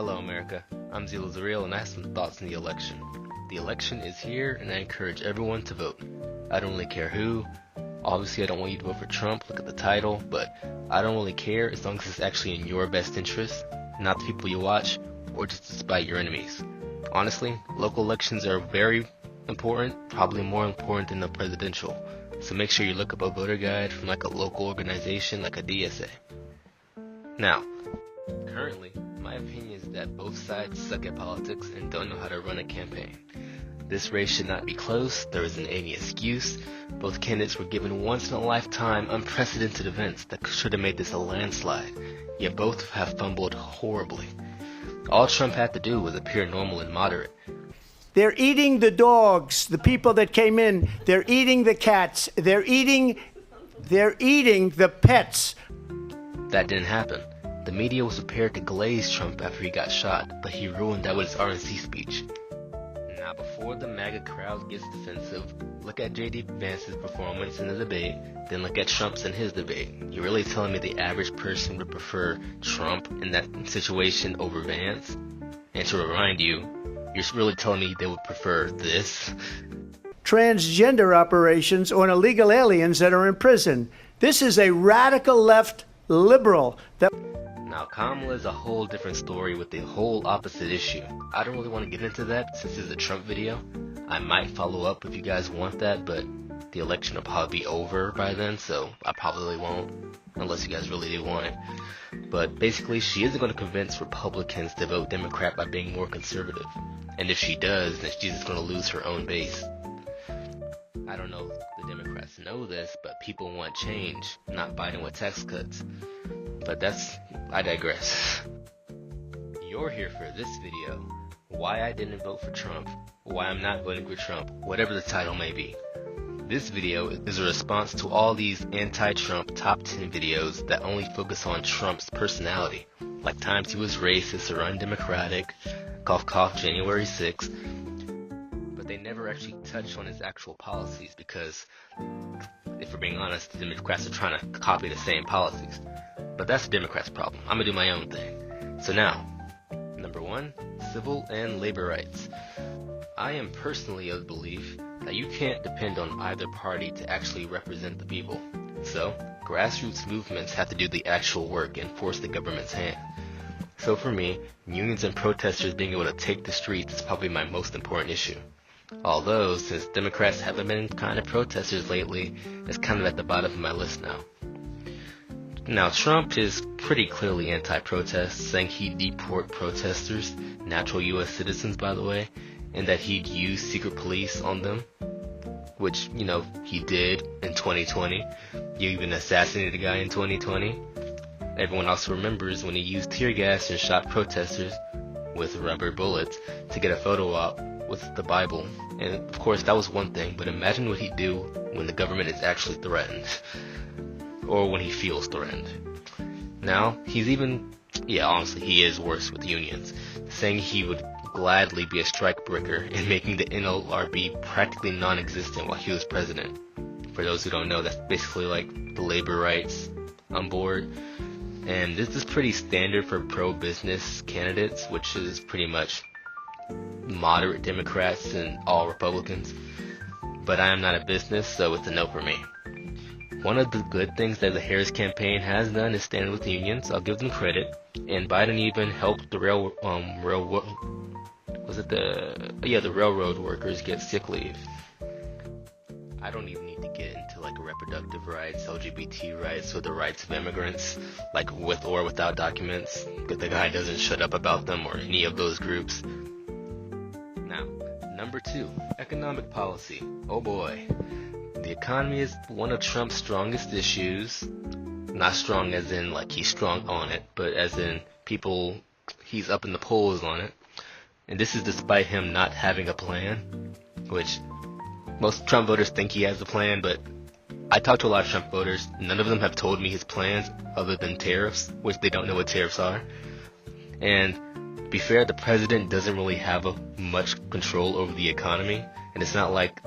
Hello America, I'm Zila Zareel and I have some thoughts on the election. The election is here and I encourage everyone to vote. I don't really care who. Obviously I don't want you to vote for Trump, look at the title, but I don't really care as long as it's actually in your best interest, not the people you watch, or just to spite your enemies. Honestly, local elections are very important, probably more important than the presidential. So make sure you look up a voter guide from like a local organization like a DSA. Now, currently, my opinion is that both sides suck at politics and don't know how to run a campaign. This race should not be close, there isn't any excuse. Both candidates were given once-in-a-lifetime, unprecedented events that should have made this a landslide, yet both have fumbled horribly. All Trump had to do was appear normal and moderate. They're eating the dogs, the people that came in. They're eating the cats. They're eating the pets. That didn't happen. The media was prepared to glaze Trump after he got shot, but he ruined that with his RNC speech. Now, before the MAGA crowd gets defensive, look at J.D. Vance's performance in the debate, then look at Trump's in his debate. You're really telling me the average person would prefer Trump in that situation over Vance? And to remind you, you're really telling me they would prefer this? Transgender operations on illegal aliens that are in prison. This is a radical left liberal that... Now, Kamala is a whole different story with the whole opposite issue. I don't really want to get into that since it's a Trump video. I might follow up if you guys want that, but the election will probably be over by then, so I probably won't, unless you guys really do want it. But basically, she isn't going to convince Republicans to vote Democrat by being more conservative. And if she does, then she's just going to lose her own base. I don't know if the Democrats know this, but people want change, not Biden with tax cuts. But I digress. You're here for this video, why I didn't vote for Trump, why I'm not voting for Trump, whatever the title may be. This video is a response to all these anti-Trump top 10 videos that only focus on Trump's personality, like times he was racist or undemocratic, cough cough January 6th, but they never actually touch on his actual policies because, if we're being honest, the Democrats are trying to copy the same policies. But that's the Democrats' problem. I'm gonna do my own thing. So now, number 1, civil and labor rights. I am personally of the belief that you can't depend on either party to actually represent the people. So, grassroots movements have to do the actual work and force the government's hand. So for me, unions and protesters being able to take the streets is probably my most important issue. Although, since Democrats haven't been kind of protesters lately, it's kind of at the bottom of my list now. Now, Trump is pretty clearly anti-protest, saying he'd deport protesters, natural U.S. citizens by the way, and that he'd use secret police on them, which, he did in 2020. He even assassinated a guy in 2020. Everyone also remembers when he used tear gas and shot protesters with rubber bullets to get a photo op with the Bible. And of course that was one thing, but imagine what he'd do when the government is actually threatened. Or when he feels threatened. Now, honestly, he is worse with unions, saying he would gladly be a strikebreaker and making the NLRB practically non-existent while he was president. For those who don't know, that's basically like the labor rights on board. And this is pretty standard for pro-business candidates, which is pretty much moderate Democrats and all Republicans. But I am not a business, so it's a no for me. One of the good things that the Harris campaign has done is stand with unions. I'll give them credit. And Biden even helped the railroad workers get sick leave. I don't even need to get into like reproductive rights, LGBT rights, or the rights of immigrants, like with or without documents. The guy doesn't shut up about them or any of those groups. Now, number 2, economic policy. Oh boy. The economy is one of Trump's strongest issues. Not strong as in like he's strong on it, but as in he's up in the polls on it. And this is despite him not having a plan, which most Trump voters think he has a plan, but I talked to a lot of Trump voters. None of them have told me his plans other than tariffs, which they don't know what tariffs are. And to be fair, the president doesn't really have much control over the economy, and it's not like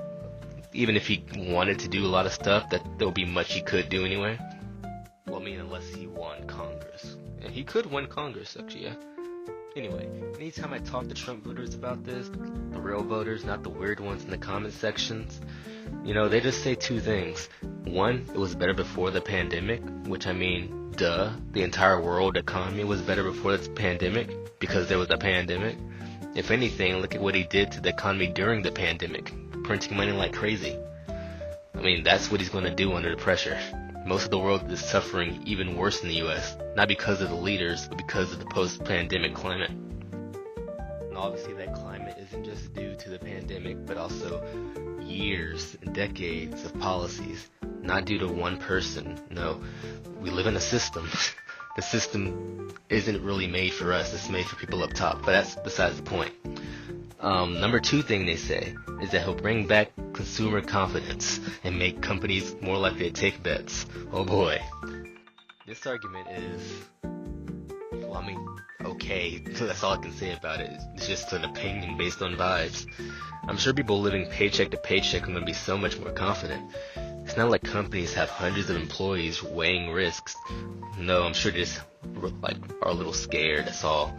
even if he wanted to do a lot of stuff, that there would be much he could do anyway. Well, I mean, unless he won Congress. And he could win Congress, actually, yeah. Anyway, anytime I talk to Trump voters about this, the real voters, not the weird ones in the comment sections, they just say two things. One, it was better before the pandemic, which I mean, duh, the entire world economy was better before the pandemic because there was a pandemic. If anything, look at what he did to the economy during the pandemic, printing money like crazy. I mean, that's what he's going to do under the pressure. Most of the world is suffering even worse in the US, not because of the leaders, but because of the post-pandemic climate. And obviously that climate isn't just due to the pandemic, but also years and decades of policies, not due to one person. No, we live in a system. The system isn't really made for us, it's made for people up top, but that's besides the point. Number two thing they say is that he'll bring back consumer confidence and make companies more likely to take bets. Oh boy. This argument is, well, I mean, okay, that's all I can say about it. It's just an opinion based on vibes. I'm sure people living paycheck to paycheck are going to be so much more confident. It's not like companies have hundreds of employees weighing risks. No, I'm sure they just are a little scared, that's all.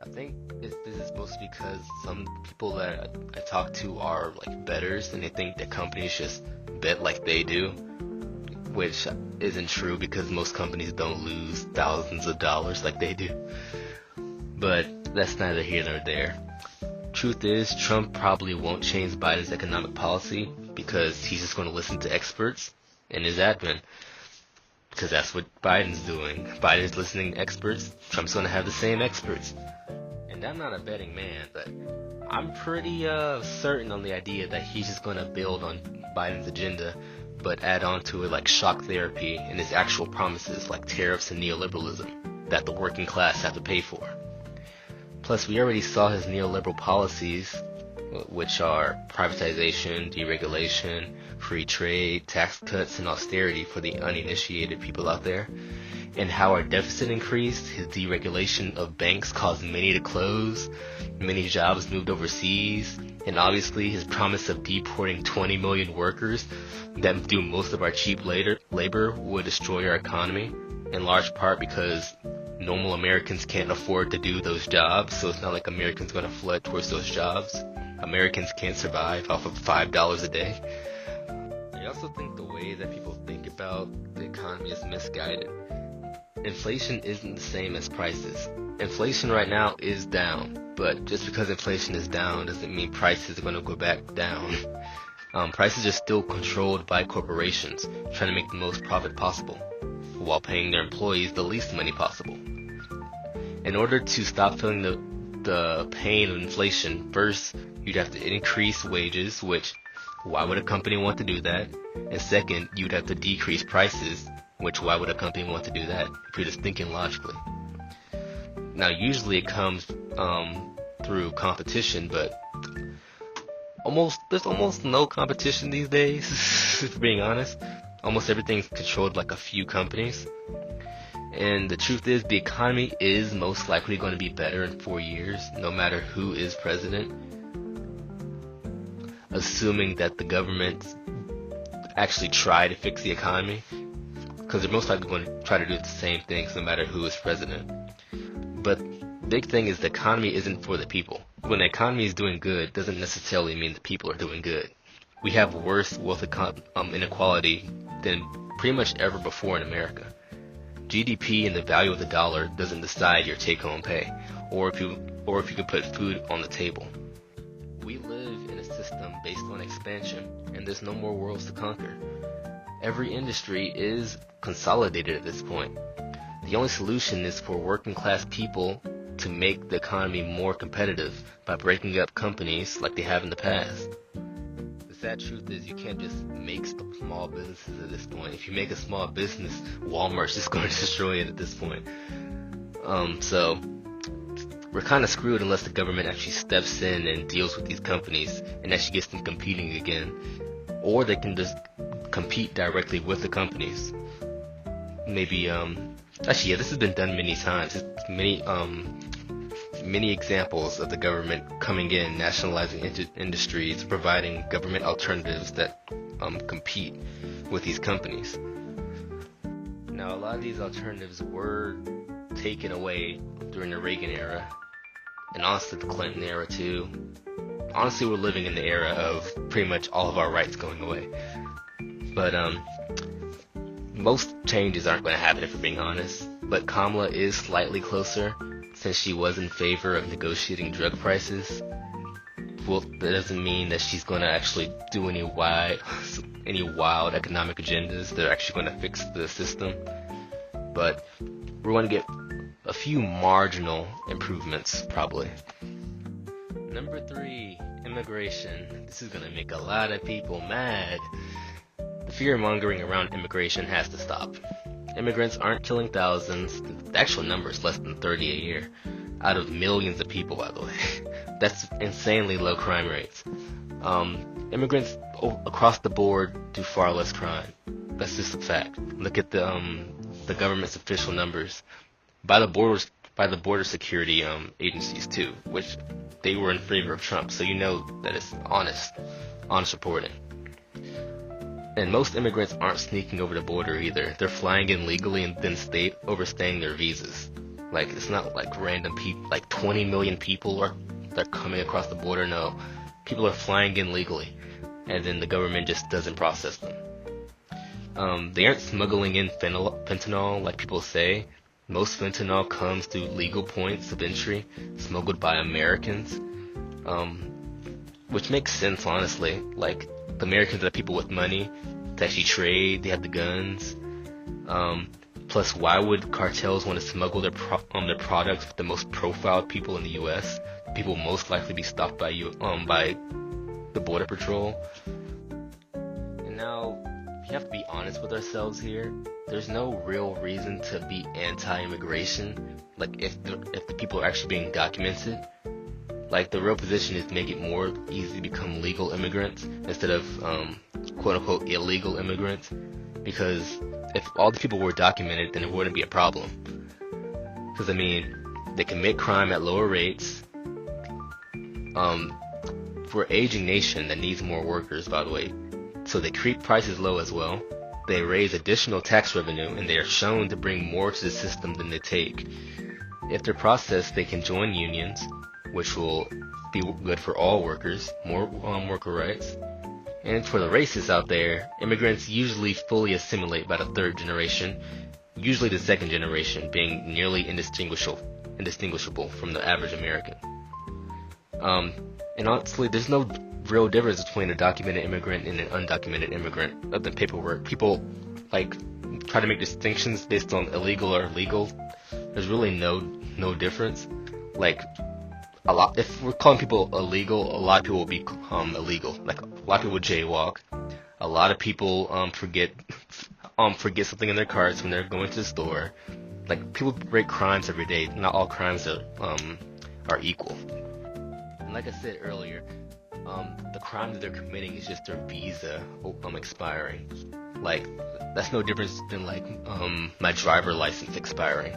I think this is mostly because some people that I talk to are like bettors and they think that companies just bet like they do, which isn't true because most companies don't lose thousands of dollars like they do. But that's neither here nor there. Truth is, Trump probably won't change Biden's economic policy because he's just going to listen to experts and his admin. Because that's what Biden's doing. Biden's listening to experts. Trump's going to have the same experts. And I'm not a betting man, but I'm pretty certain on the idea that he's just going to build on Biden's agenda, but add on to it like shock therapy and his actual promises like tariffs and neoliberalism that the working class have to pay for. Plus, we already saw his neoliberal policies, which are privatization, deregulation, free trade, tax cuts, and austerity for the uninitiated people out there, and how our deficit increased, his deregulation of banks caused many to close, many jobs moved overseas, and obviously his promise of deporting 20 million workers that do most of our cheap labor would destroy our economy, in large part because normal Americans can't afford to do those jobs, so it's not like Americans going to flood towards those jobs. Americans can't survive off of $5 a day. I also think the way that people think about the economy is misguided. Inflation isn't the same as prices. Inflation right now is down, but just because inflation is down doesn't mean prices are going to go back down. Prices are still controlled by corporations trying to make the most profit possible, while paying their employees the least money possible. In order to stop feeling the pain of inflation, first, you'd have to increase wages, which, why would a company want to do that? And second, you'd have to decrease prices, which, why would a company want to do that, if you're just thinking logically? Now, usually it comes through competition, but there's almost no competition these days, if being honest. Almost everything's controlled like a few companies. And the truth is, the economy is most likely going to be better in 4 years, no matter who is president. Assuming that the government actually try to fix the economy, because they're most likely going to try to do the same things no matter who is president. But the big thing is the economy isn't for the people. When the economy is doing good, doesn't necessarily mean the people are doing good. We have worse wealth inequality than pretty much ever before in America. GDP and the value of the dollar doesn't decide your take-home pay, or if you can put food on the table. We live in a system based on expansion, and there's no more worlds to conquer. Every industry is consolidated at this point. The only solution is for working class people to make the economy more competitive by breaking up companies like they have in the past. The sad truth is you can't just make small businesses at this point. If you make a small business, Walmart's just going to destroy it at this point. So we're kind of screwed unless the government actually steps in and deals with these companies and actually gets them competing again. Or they can just compete directly with the companies. Maybe, actually, yeah, this has been done many times. Many examples of the government coming in, nationalizing industries, providing government alternatives that compete with these companies. Now, a lot of these alternatives were taken away during the Reagan era, and honestly the Clinton era too. Honestly, we're living in the era of pretty much all of our rights going away. But most changes aren't going to happen, if we're being honest. But Kamala is slightly closer, since she was in favor of negotiating drug prices. Well, that doesn't mean that she's going to actually do any wild economic agendas that are actually going to fix the system. But we're going to get a few marginal improvements, probably. Number 3, immigration. This is going to make a lot of people mad. The fear-mongering around immigration has to stop. Immigrants aren't killing thousands. The actual number is less than 30 a year, out of millions of people, by the way. That's insanely low crime rates. Immigrants across the board do far less crime. That's just a fact. Look at the government's official numbers. By the border security agencies too, which they were in favor of Trump, so you know that it's honest reporting. And most immigrants aren't sneaking over the border either. They're flying in legally and then overstaying their visas. Like, it's not like random people, like 20 million people are coming across the border. No, people are flying in legally, and then the government just doesn't process them. They aren't smuggling in fentanyl like people say. Most fentanyl comes through legal points of entry, smuggled by Americans, which makes sense, honestly. Like, the Americans are the people with money to actually trade. They have the guns. Plus, why would cartels want to smuggle their products with the most profiled people in the U.S.? People most likely to be stopped by the Border Patrol. And now, we have to be honest with ourselves here. There's no real reason to be anti-immigration. Like, if the people are actually being documented. Like, the real position is to make it more easy to become legal immigrants instead of quote-unquote illegal immigrants. Because if all the people were documented, then it wouldn't be a problem. Because, I mean, they commit crime at lower rates. We're an aging nation that needs more workers, by the way. So they keep prices low as well. They raise additional tax revenue, and they are shown to bring more to the system than they take. If they're processed, they can join unions, which will be good for all workers, more worker rights. And for the racists out there, immigrants usually fully assimilate by the 3rd generation, usually the 2nd generation being nearly indistinguishable from the average American. And honestly, there's no real difference between a documented immigrant and an undocumented immigrant of the paperwork. People like try to make distinctions based on illegal or legal. There's really no difference. Like, if we're calling people illegal, a lot of people will be illegal. Like, a lot of people jaywalk. A lot of people forget something in their carts when they're going to the store. Like, people break crimes every day. Not all crimes are equal. And like I said earlier, the crime that they're committing is just their visa expiring. Like, that's no difference than like my driver license expiring.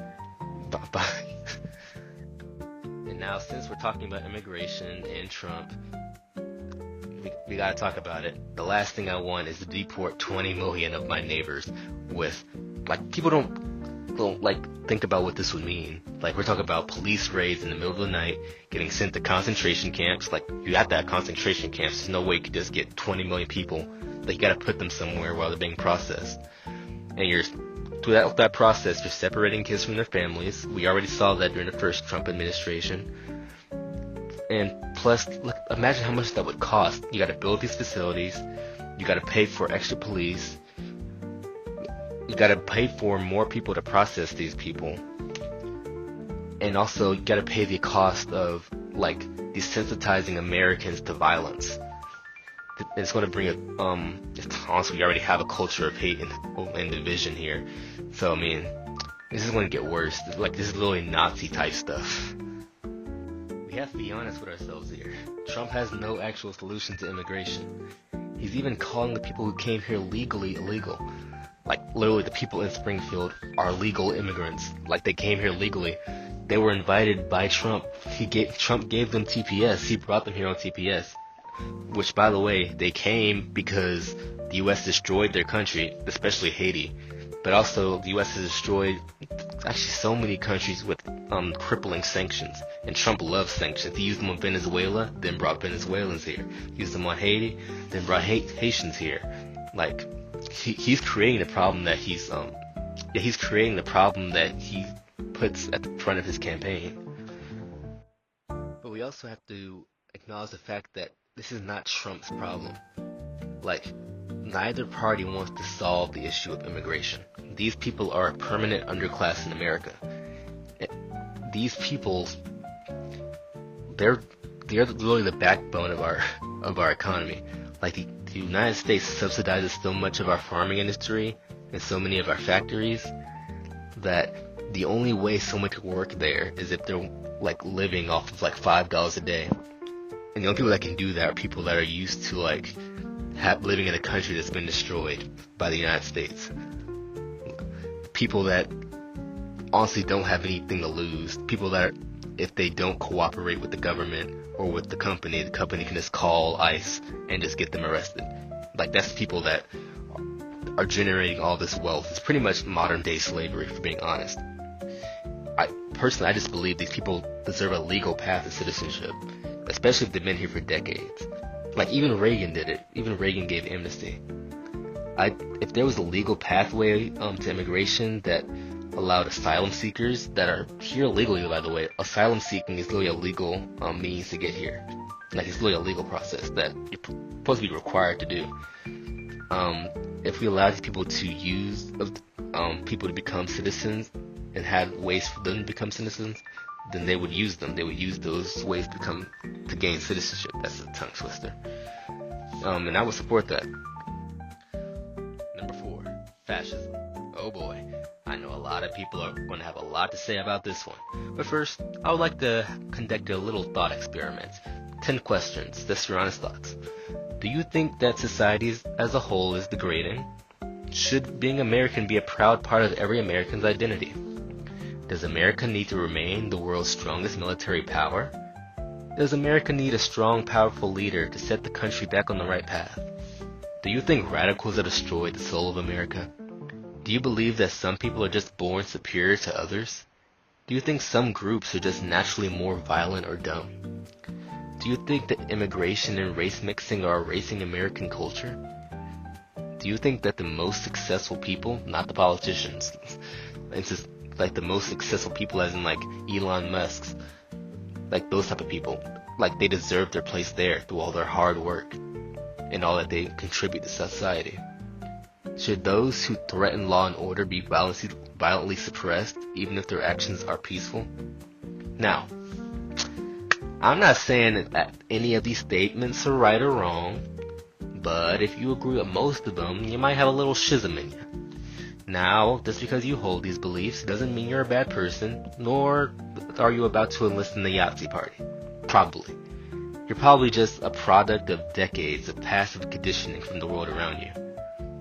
And now, since we're talking about immigration and Trump, we gotta talk about it. The last thing I want is to deport 20 million of my neighbors with, like, people don't like think about what this would mean. Like, we're talking about police raids in the middle of the night, getting sent to concentration camps. Like, you have to have concentration camps. There's no way you could just get 20 million people. Like, you gotta put them somewhere while they're being processed. And throughout that process, you're separating kids from their families. We already saw that during the first Trump administration. And plus, look, imagine how much that would cost. You gotta build these facilities. You gotta pay for extra police. You gotta pay for more people to process these people. And also, you gotta pay the cost of, like, desensitizing Americans to violence. It's gonna bring honestly, we already have a culture of hate and division here. So, I mean, this is gonna get worse. This is literally Nazi type stuff. We have to be honest with ourselves here. Trump has no actual solution to immigration. He's even calling the people who came here legally illegal. Like, literally, the people in Springfield are legal immigrants. Like, they came here legally. They were invited by Trump. Trump gave them TPS. He brought them here on TPS. Which, by the way, they came because the U.S. destroyed their country, especially Haiti. but also the U.S. has destroyed actually so many countries with crippling sanctions. And Trump loves sanctions. He used them on Venezuela, then brought Venezuelans here. He used them on Haiti, then brought Haitians here. Like he's creating the problem that he's creating the problem that he puts at the front of his campaign. But we also have to acknowledge the fact that this is not Trump's problem. Like, neither party wants to solve the issue of immigration. These people are a permanent underclass in America. These people, they're really the backbone of our economy. Like the United States subsidizes so much of our farming industry and so many of our factories that the only way someone could work there is if they're like living off of like $5 a day. And the only people that can do that are people that are used to like living in a country that's been destroyed by the United States. People that honestly don't have anything to lose. People that if they don't cooperate with the government or with the company can just call ICE and just get them arrested. Like, that's people that are generating all this wealth. It's pretty much modern day slavery, for being honest. I just believe these people deserve a legal path to citizenship, especially if they've been here for decades. Like, even Reagan did it. Even Reagan gave amnesty. If there was a legal pathway to immigration that allowed asylum seekers that are here legally, by the way, asylum seeking is really a legal means to get here. Like, it's really a legal process that you're supposed to be required to do. If we allowed these people to use people to become citizens and had ways for them to become citizens, then they would use them. They would use those ways to gain citizenship. That's a tongue twister. And I would support that. Number 4, fascism. Oh boy. I know a lot of people are going to have a lot to say about this one. But first, I would like to conduct a little thought experiment. 10 questions, just your honest thoughts. Do you think that society as a whole is degrading? Should being American be a proud part of every American's identity? Does America need to remain the world's strongest military power? Does America need a strong, powerful leader to set the country back on the right path? Do you think radicals have destroyed the soul of America? Do you believe that some people are just born superior to others? Do you think some groups are just naturally more violent or dumb? Do you think that immigration and race mixing are erasing American culture? Do you think that the most successful people, not the politicians, it's just like the most successful people as in like Elon Musk's, like those type of people, like they deserve their place there through all their hard work and all that they contribute to society? Should those who threaten law and order be violently suppressed, even if their actions are peaceful? Now, I'm not saying that any of these statements are right or wrong, but if you agree with most of them, you might have a little schism in you. Now, just because you hold these beliefs doesn't mean you're a bad person, nor are you about to enlist in the Yahtzee party. Probably. You're probably just a product of decades of passive conditioning from the world around you.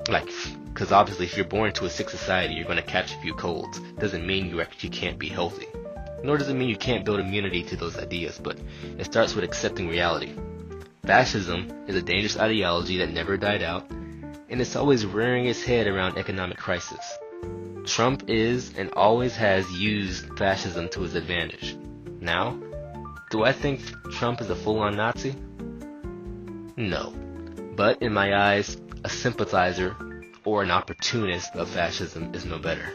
Like, because obviously if you're born into a sick society, you're going to catch a few colds. Doesn't mean you actually can't be healthy. Nor does it mean you can't build immunity to those ideas, but it starts with accepting reality. Fascism is a dangerous ideology that never died out, and it's always rearing its head around economic crisis. Trump is and always has used fascism to his advantage. Now, do I think Trump is a full-on Nazi? No. But in my eyes, a sympathizer or an opportunist of fascism is no better.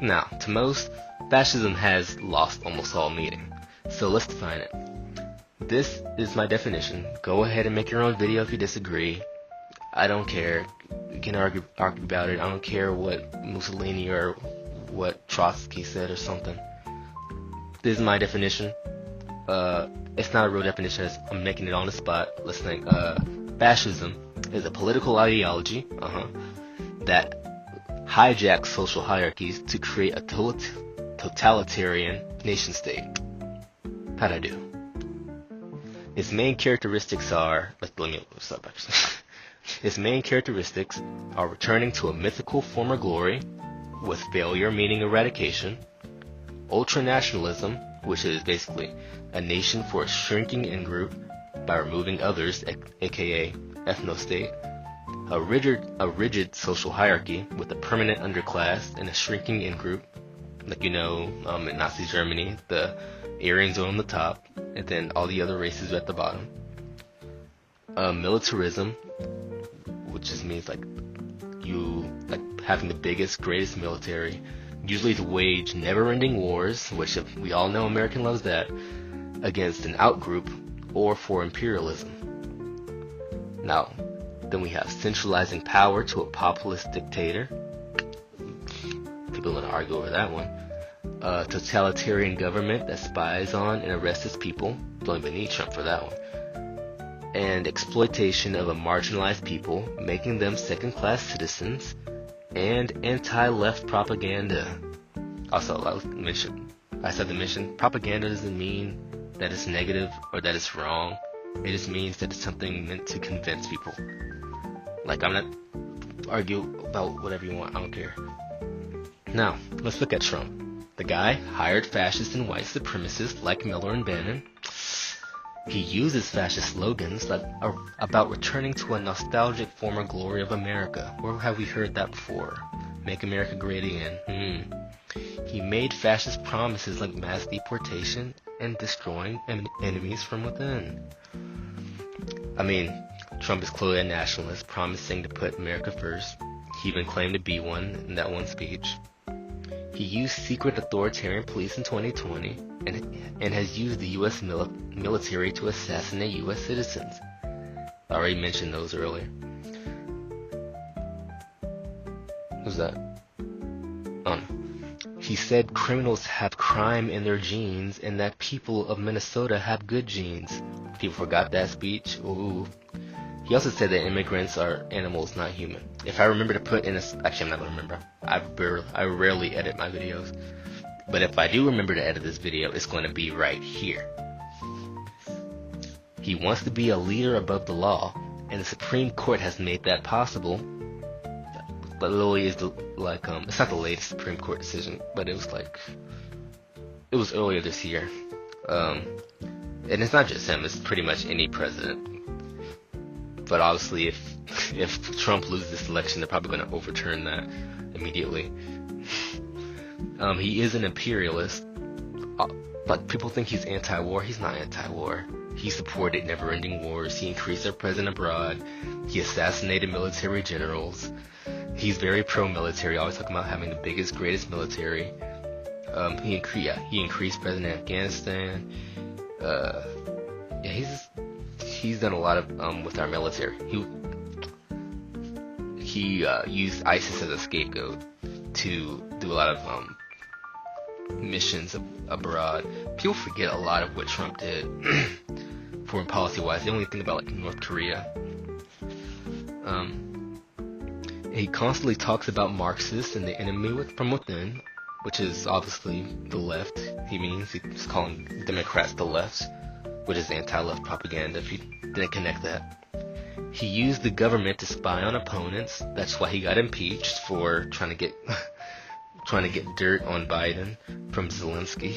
Now, to most, fascism has lost almost all meaning. So let's define it. This is my definition. Go ahead and make your own video if you disagree. I don't care. You can argue about it. I don't care what Mussolini or what Trotsky said or something. This is my definition. It's not a real definition. I'm making it on the spot. Let's think. Fascism is a political ideology that hijacks social hierarchies to create a totalitarian nation state. How'd I do? Its main characteristics are... Its main characteristics are returning to a mythical former glory, with failure meaning eradication, ultranationalism, which is basically a nation for a shrinking in-group by removing others, aka ethno-state, a rigid social hierarchy with a permanent underclass and a shrinking in-group. Like, in Nazi Germany, the Aryans are on the top, and then all the other races are at the bottom. Militarism, which just means having the biggest, greatest military, usually to wage never-ending wars, which we all know American loves that, against an outgroup or for imperialism. Now, then we have centralizing power to a populist dictator. People are going to argue over that one. Totalitarian government that spies on and arrests its people. Don't even need Trump for that one. And exploitation of a marginalized people, making them second-class citizens, and anti-left propaganda. Also, I said to mention, propaganda doesn't mean that it's negative or that it's wrong. It just means that it's something meant to convince people. Like, I'm not argue about whatever you want, I don't care. Now, let's look at Trump. The guy hired fascists and white supremacists like Miller and Bannon. He uses fascist slogans that are about returning to a nostalgic former glory of America. Where have we heard that before? Make America great again. He made fascist promises like mass deportation and destroying enemies from within. I mean, Trump is clearly a nationalist, promising to put America first. He even claimed to be one in that one speech. He used secret authoritarian police in 2020 and has used the U.S. military to assassinate U.S. citizens. I already mentioned those earlier. Who's that? He said criminals have crime in their genes and that people of Minnesota have good genes. People forgot that speech. Ooh. He also said that immigrants are animals, not human. If I remember to put in actually, I'm not going to remember. I rarely edit my videos. But if I do remember to edit this video, it's going to be right here. He wants to be a leader above the law, and the Supreme Court has made that possible. But Lily is it's not the latest Supreme Court decision, but it was earlier this year. And it's not just him, it's pretty much any president. But obviously, if Trump loses this election, they're probably going to overturn that immediately. He is an imperialist, but people think he's anti-war. He's not anti-war. He supported never-ending wars. He increased our presence abroad. He assassinated military generals. He's very pro-military, always talking about having the biggest, greatest military. He increased presence in Afghanistan. He's done a lot of with our military. He used ISIS as a scapegoat to do a lot of missions abroad. People forget a lot of what Trump did foreign policy wise. They only think about North Korea. He constantly talks about Marxists and the enemy from within, which is obviously the left. He's calling Democrats the left, which is anti-left propaganda, if you didn't connect that. He used the government to spy on opponents. That's why he got impeached for trying to get dirt on Biden from Zelensky.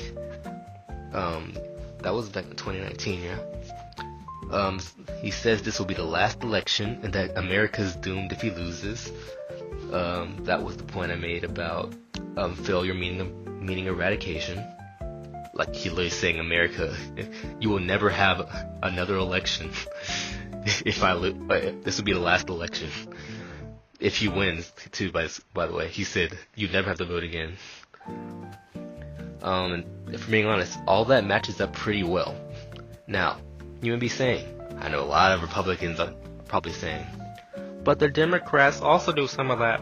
That was back in 2019, yeah. He says this will be the last election and that America's doomed if he loses. That was the point I made about failure meaning eradication. Like, he literally saying, America, you will never have another election if I lose. This will be the last election. If he wins, too, by the way, he said, you'd never have to vote again. And if I'm being honest, all that matches up pretty well. Now, you may be saying, I know a lot of Republicans are probably saying, but the Democrats also do some of that.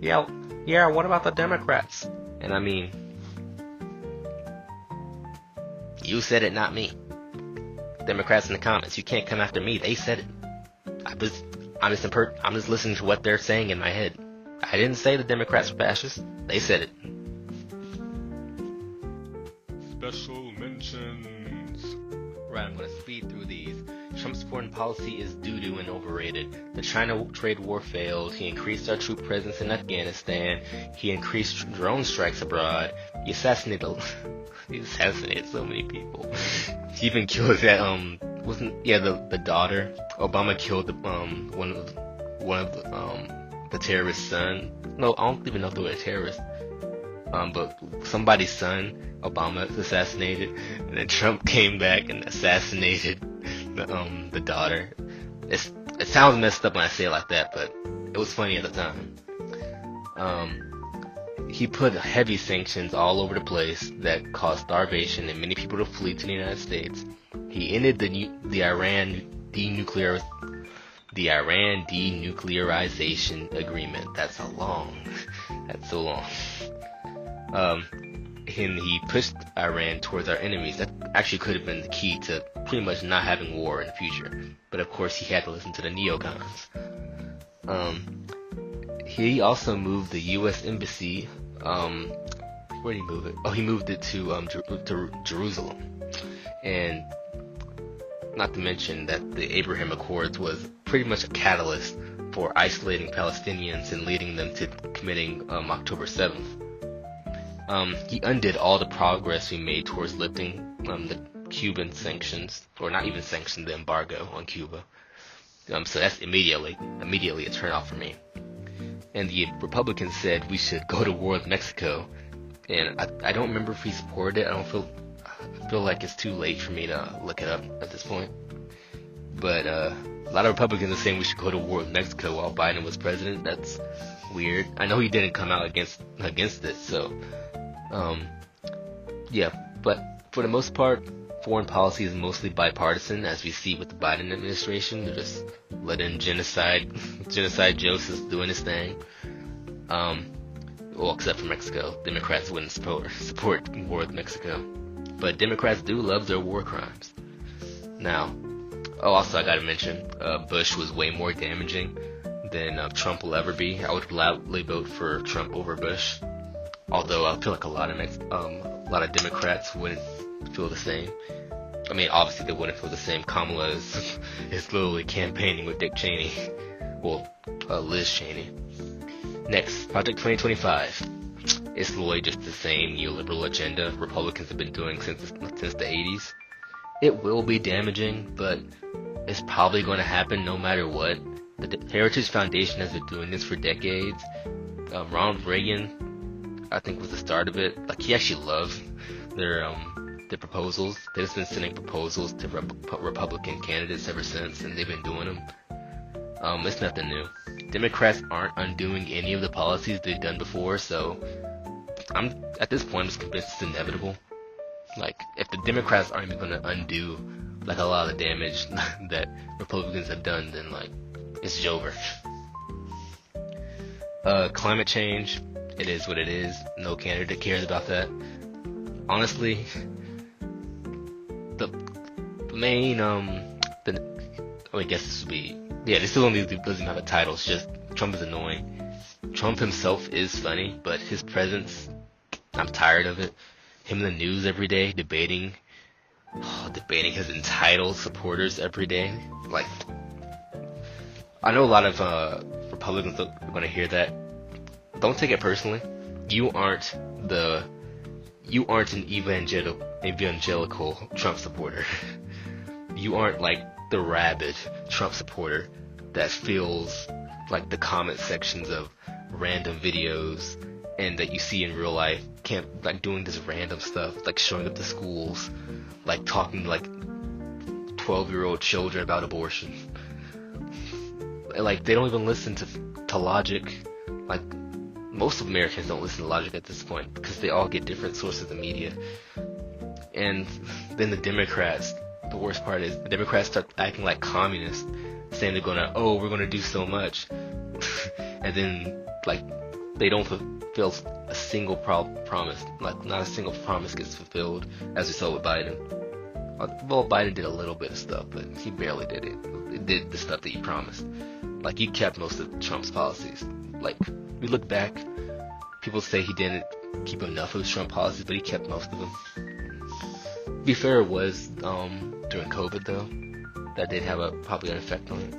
Yeah, what about the Democrats? And I mean, you said it, not me. Democrats in the comments, you can't come after me. They said it. I'm just listening to what they're saying in my head. I didn't say the Democrats were fascists. They said it. Special mentions. Right, I'm going to speed through these. Trump's foreign policy is doo-doo and overrated. The China trade war failed. He increased our troop presence in Afghanistan. He increased drone strikes abroad. He assassinated so many people. He even killed that the daughter. Obama killed one of the terrorist's son. No, I don't even know if they were a terrorist. But somebody's son, Obama, assassinated, and then Trump came back and assassinated the daughter. It sounds messed up when I say it like that, but it was funny at the time. He put heavy sanctions all over the place that caused starvation and many people to flee to the United States. He ended the Iran denuclearization agreement. That's so long. And he pushed Iran towards our enemies. That actually could have been the key to pretty much not having war in the future. But of course, he had to listen to the neocons. He also moved the U.S. embassy. Where did he move it? Oh, he moved it to Jerusalem. And not to mention that the Abraham Accords was pretty much a catalyst for isolating Palestinians and leading them to committing October 7th. He undid all the progress we made towards lifting the Cuban sanctions, or not even sanctions, the embargo on Cuba. So that's immediately a turnoff for me. And the Republicans said we should go to war with Mexico, and I don't remember if he supported it. I feel like it's too late for me to look it up at this point. But a lot of Republicans are saying we should go to war with Mexico while Biden was president. That's weird. I know he didn't come out against it, so yeah. But for the most part, foreign policy is mostly bipartisan, as we see with the Biden administration. They're just letting genocide Joseph doing his thing. Well, except for Mexico. Democrats wouldn't support war with Mexico. But Democrats do love their war crimes. Now, also I gotta mention, Bush was way more damaging than Trump will ever be. I would gladly vote for Trump over Bush. Although I feel like a lot of Democrats wouldn't feel the same. I mean, obviously they wouldn't feel the same. Kamala is literally campaigning with Dick Cheney. Well, Liz Cheney. Next, Project 2025. It's literally just the same neoliberal agenda Republicans have been doing since the 80s. It will be damaging, but it's probably going to happen no matter what. The Heritage Foundation has been doing this for decades. Ronald Reagan, I think, was the start of it. Like, he actually loved their proposals. They've just been sending proposals to Republican candidates ever since, and they've been doing them. It's nothing new. Democrats aren't undoing any of the policies they've done before, so at this point I'm just convinced it's inevitable. Like, if the Democrats aren't even going to undo like a lot of the damage that Republicans have done, then like it's over. Climate change, it is what it is. No candidate cares about that. Honestly, the main I guess this would be, yeah, this still only doesn't have a title. It's just Trump is annoying. Trump himself is funny, but his presence, I'm tired of it. Him in the news every day, debating his entitled supporters every day. Like, I know a lot of Republicans are going to hear that. Don't take it personally. You aren't an evangelical Trump supporter. You aren't like the rabid Trump supporter that feels like the comment sections of random videos and that you see in real life, like doing this random stuff, like showing up to schools, like talking to like 12-year-old children about abortion. Like, they don't even listen to logic. Like, most of Americans don't listen to logic at this point because they all get different sources of media. And then the Democrats, the worst part is the Democrats start acting like communists, saying we're gonna do so much, and then like they don't fulfill a single promise. Like, not a single promise gets fulfilled, as we saw with Biden. Well, Biden did a little bit of stuff, but he barely did it. He did the stuff that he promised. Like, he kept most of Trump's policies. Like, we look back, people say he didn't keep enough of his Trump policies, but he kept most of them. To be fair, it was during COVID though that did have probably an effect on it.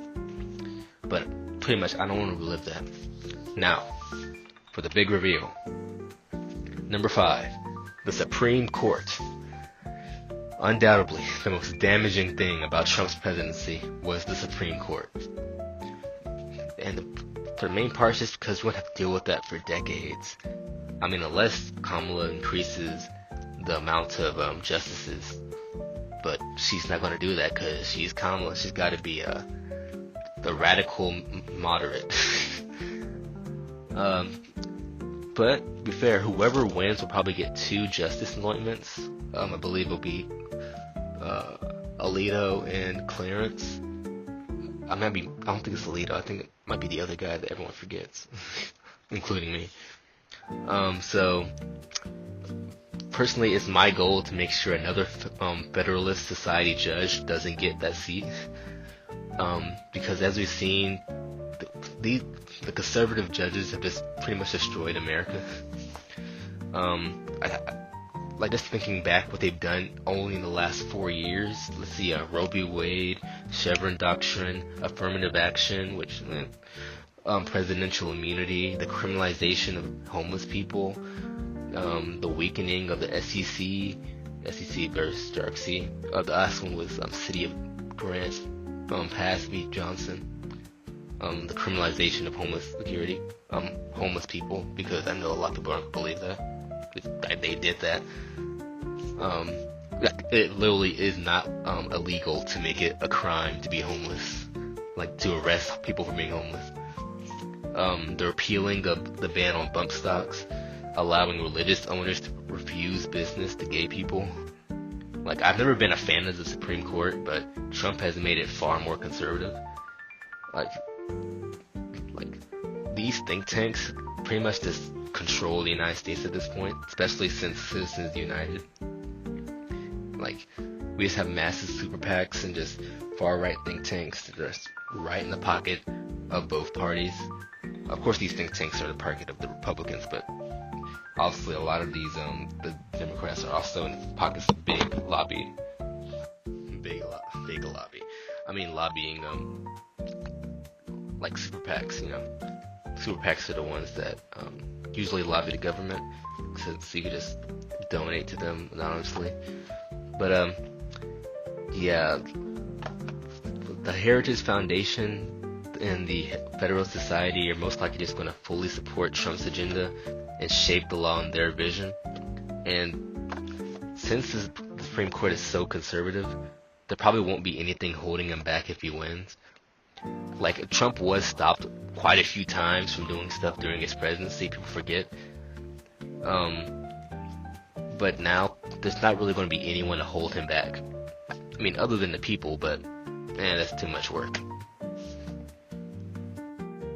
But pretty much, I don't want to relive that. Now, for the big reveal. Number 5, the Supreme Court. Undoubtedly, the most damaging thing about Trump's presidency was the Supreme Court. And for the main part, is just because we're going to have to deal with that for decades. I mean, unless Kamala increases the amount of justices. But she's not going to do that because she's Kamala. She's got to be the radical moderate. But to be fair, whoever wins will probably get 2 justice anointments. I believe it'll be Alito and Clarence. I don't think it's Alito. I think it might be the other guy that everyone forgets, including me. So personally, it's my goal to make sure another Federalist Society judge doesn't get that seat. Because as we've seen, the conservative judges have just pretty much destroyed America. Like just thinking back what they've done only in the last 4 years. Let's see, Roe v. Wade, Chevron Doctrine, affirmative action, which presidential immunity, the criminalization of homeless people, the weakening of the SEC versus Darksea. The last one was City of Grant, Pass v. Johnson. The criminalization of homeless people, because I know a lot of people don't believe that they did that. It literally is not illegal to make it a crime to be homeless, like to arrest people for being homeless. They're repealing the ban on bump stocks, allowing religious owners to refuse business to gay people. Like, I've never been a fan of the Supreme Court, but Trump has made it far more conservative. Like these think tanks pretty much just control the United States at this point, especially since Citizens United. Like, we just have massive super PACs and just far-right think tanks that are just right in the pocket of both parties. Of course, these think tanks are the pocket of the Republicans, but obviously a lot of these, the Democrats are also in pockets of big lobby. I mean, lobbying, like super PACs, you know. Super PACs are the ones that usually lobby the government, so you can just donate to them anonymously. But yeah, the Heritage Foundation and the Federalist Society are most likely just going to fully support Trump's agenda and shape the law in their vision. And since the Supreme Court is so conservative, there probably won't be anything holding him back if he wins. Like, Trump was stopped quite a few times from doing stuff during his presidency, people forget. But now, there's not really going to be anyone to hold him back. I mean, other than the people, but, man, that's too much work.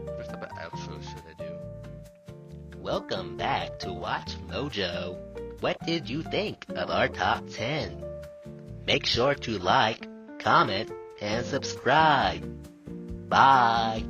What type of outro should I do? Welcome back to Watch Mojo. What did you think of our top 10? Make sure to like, comment, and subscribe. Bye.